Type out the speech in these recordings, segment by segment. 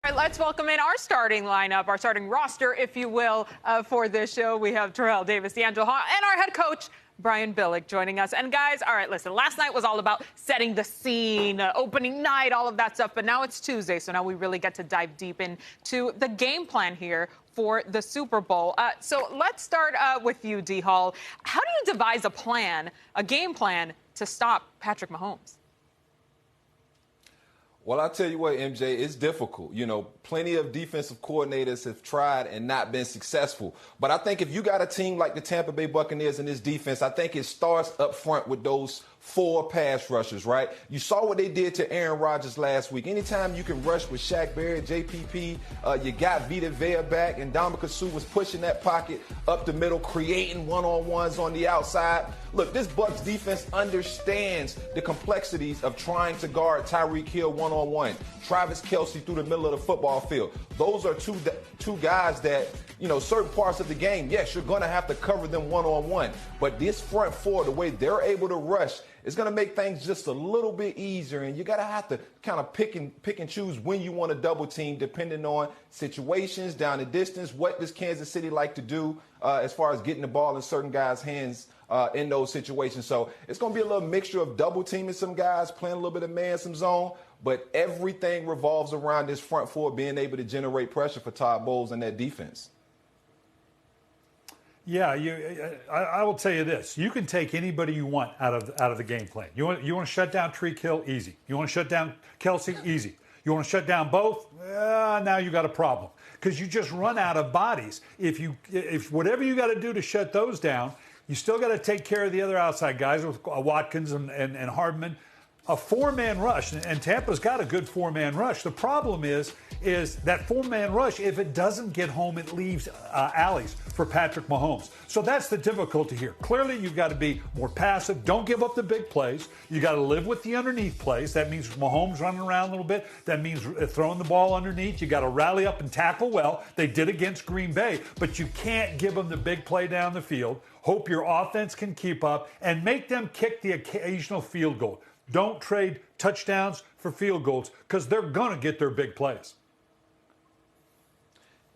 All right, let's welcome in our starting lineup, our starting roster, if you will, for this show. We have Terrell Davis, D'Angelo Hall, and our head coach, Brian Billick, joining us. And guys, all right, listen, last night was all about setting the scene, opening night, all of that stuff. But now it's Tuesday, so now we really get to dive deep into the game plan here for the Super Bowl. So let's start with you, D. Hall. How do you devise a game plan to stop Patrick Mahomes? Well, I'll tell you what, MJ, it's difficult. You know, plenty of defensive coordinators have tried and not been successful. But I think if you got a team like the Tampa Bay Buccaneers in this defense, I think it starts up front with those 4 pass rushers, right? You saw what they did to Aaron Rodgers last week. Anytime you can rush with Shaq Barrett, JPP, you got Vita Vea back, and Ndamukong Suh was pushing that pocket up the middle, creating one-on-ones on the outside. Look, this Bucs defense understands the complexities of trying to guard Tyreek Hill one-on-one, Travis Kelce through the middle of the football field. Those are two guys that, you know, certain parts of the game, yes, you're going to have to cover them one-on-one. But this front 4, the way they're able to rush, it's going to make things just a little bit easier, and you got to have to kind of pick and choose when you want to double team, depending on situations, down the distance. What does Kansas City like to do as far as getting the ball in certain guys' hands in those situations? So it's going to be a little mixture of double teaming some guys, playing a little bit of man some zone, but everything revolves around this front 4 being able to generate pressure for Todd Bowles and that defense. Yeah, I will tell you this. You can take anybody you want out of the game plan. You want to shut down Tyreek Hill? Easy. You want to shut down Kelce? Easy. You want to shut down both? Now you got a problem because you just run out of bodies. If whatever you got to do to shut those down, you still got to take care of the other outside guys with Watkins and Hardman. A 4-man rush, and Tampa's got a good 4-man rush. The problem is that 4-man rush, if it doesn't get home, it leaves alleys for Patrick Mahomes. So that's the difficulty here. Clearly, you've got to be more passive. Don't give up the big plays. You got to live with the underneath plays. That means Mahomes running around a little bit. That means throwing the ball underneath. You got to rally up and tackle well. They did against Green Bay, but you can't give them the big play down the field. Hope your offense can keep up and make them kick the occasional field goal. Don't trade touchdowns for field goals because they're going to get their big plays.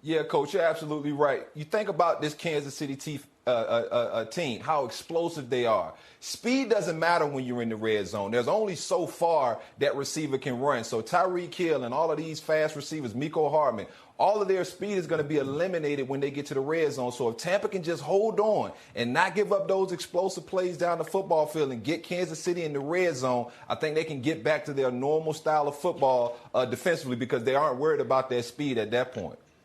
Yeah, Coach, you're absolutely right. You think about this Kansas City team, how explosive they are. Speed doesn't matter when you're in the red zone. There's only so far that receiver can run. So Tyreek Hill and all of these fast receivers, Mecole Hardman, all of their speed is going to be eliminated when they get to the red zone. So if Tampa can just hold on and not give up those explosive plays down the football field and get Kansas City in the red zone, I think they can get back to their normal style of football defensively because they aren't worried about their speed at that point.